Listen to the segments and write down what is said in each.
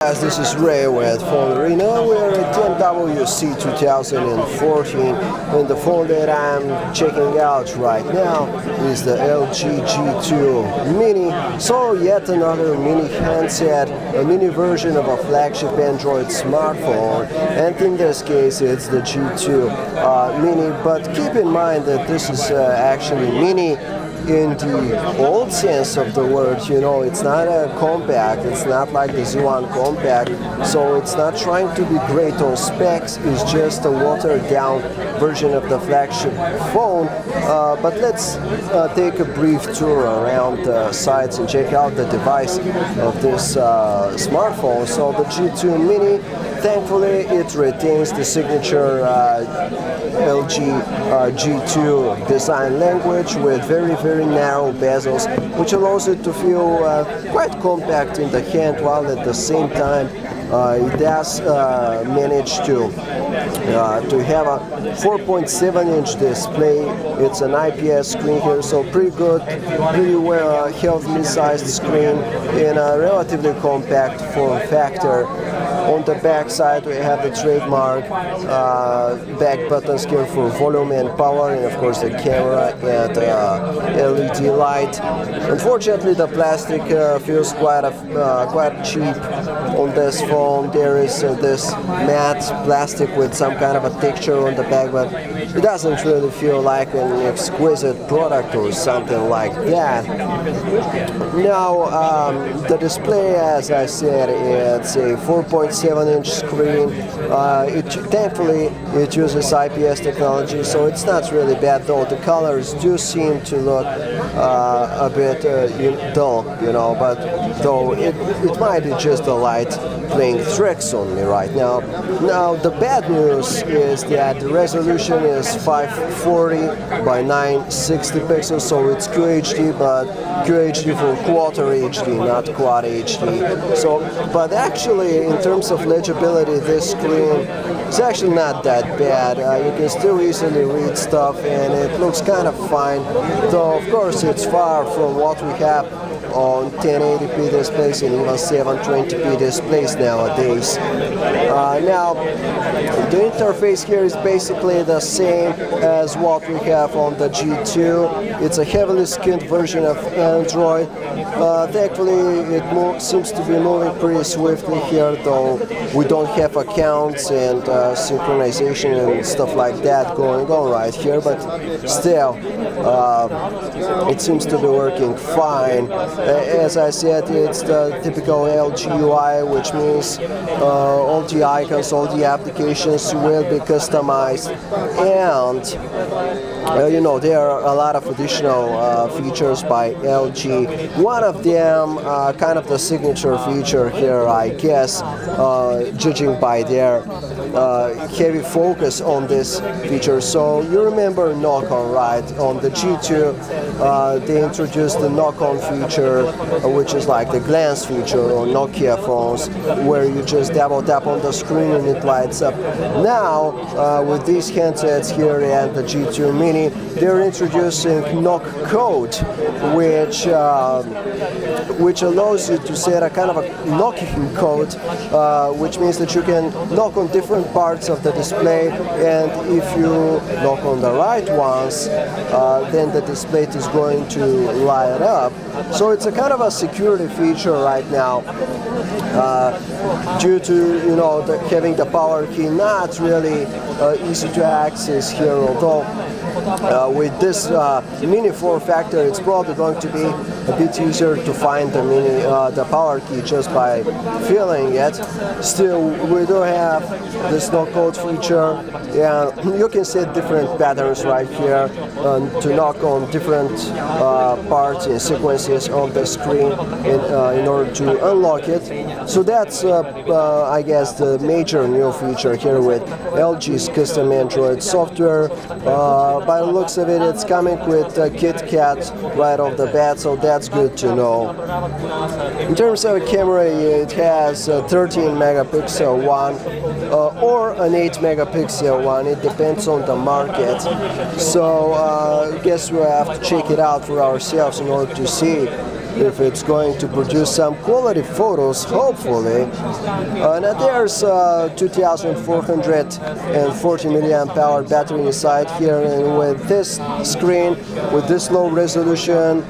This is Ray with PhoneArena. We're at MWC 2014, and the phone that I'm checking out right now is the LG G2 Mini. So yet another mini handset, a mini version of a flagship Android smartphone, and in this case it's the G2 Mini. But keep in mind that this is actually mini in the old sense of the word. You know, it's not a compact, it's not like the Z1 compact, so it's not trying to be great on specs, it's just a watered down version of the flagship phone. But let's take a brief tour around the sites and check out the device of this smartphone. So the G2 Mini, thankfully it retains the signature LG G2 design language with very narrow bezels, which allows it to feel quite compact in the hand, while at the same time it does manage to have a 4.7-inch display. It's an IPS screen here, so pretty good, pretty well healthily sized screen in a relatively compact form factor. On the back side we have the trademark back buttons here for volume and power, and of course the camera and LED light. Unfortunately the plastic feels quite cheap on this phone. There is this matte plastic with some kind of a texture on the back, but it doesn't really feel like an exquisite product or something like that. Now the display, as I said, it's a 4.7-inch screen. Thankfully it uses IPS technology, so it's not really bad, though the colors do seem to look a bit dull, you know, but though it might be just the light playing tricks on me right now. Now the bad news is that the resolution is 540 by 960 pixels, so it's QHD, but QHD for Quarter HD, not Quad HD. So, but actually in terms of legibility, this screen is actually not that bad. You can still easily read stuff, and it looks kind of fine, though of course it's far from what we have on 1080p displays and even 720p displays nowadays. Now the interface here is basically the same as what we have on the G2. It's a heavily skinned version of Android. Thankfully it seems to be moving pretty swiftly here, though we don't have accounts and synchronization and stuff like that going on right here, but still it seems to be working fine. As I said, it's the typical LG UI, which means all the icons, all the applications will be customized, and you know, there are a lot of additional features by LG. One of them, kind of the signature feature here, I guess, judging by their heavy focus on this feature. So you remember knock-on, right? On the G2 they introduced the knock-on feature, which is like the glance feature on Nokia phones, where you just double tap on the screen and it lights up. Now with these handsets here and the G2 Mini, they're introducing knock code, which allows you to set a kind of a knocking code, which means that you can knock on different parts of the display, and if you knock on the right ones, then the display is going to light up. So it's a kind of a security feature right now, due to, you know, having the power key not really easy to access here, although with this mini form factor it's probably going to be a bit easier to find the power key just by feeling it. Still, we do have this knock code feature, and you can set different patterns right here to knock on different parts and sequences on the screen in order to unlock it. So that's I guess the major new feature here with LG's custom Android software. By the looks of it, it's coming with KitKat right off the bat, so that's good to know. In terms of camera, it has a 13 megapixel one or an 8 megapixel one. It depends on the market. So I guess we'll have to check it out for ourselves in order to see if it's going to produce some quality photos, hopefully. Now there's 2440 milliamp hour battery inside here, and with this screen, with this low resolution,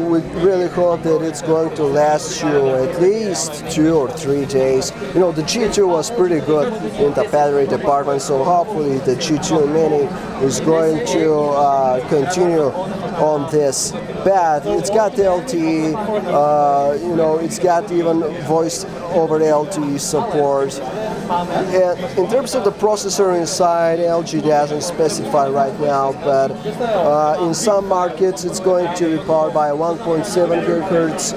we really hope that it's going to last you at least 2 or 3 days. You know, the G2 was pretty good in the battery department, so hopefully the G2 Mini is going to continue on this path. It's got LTE, you know, it's got even voice over LTE support. And in terms of the processor inside, LG doesn't specify right now, but in some markets it's going to be powered by a 1.7 GHz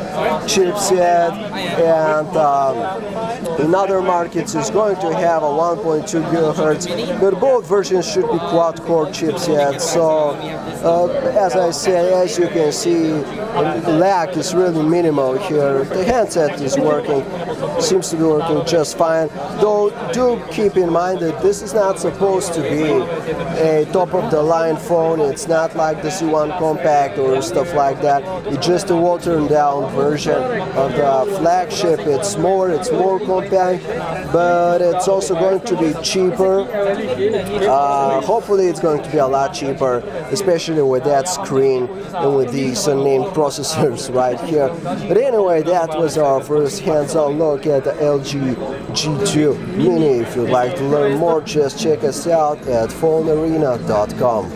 chipset, and in other markets it's going to have a 1.2 GHz, but both versions should be quad-core chipsets. So as I say, as you can see, the lag is really minimal here. The handset is working, seems to be working just fine, though do keep in mind that this is not supposed to be a top-of-the-line phone. It's not like the C1 Compact or stuff like that. It's just a watered-down version of the flagship. It's more compact, but it's also going to be cheaper. Hopefully it's going to be a lot cheaper, especially with that screen and with these unnamed processors right here. But anyway, that was our first hands-on look at the LG G2 Mini. If you'd like to learn more, just check us out at PhoneArena.com.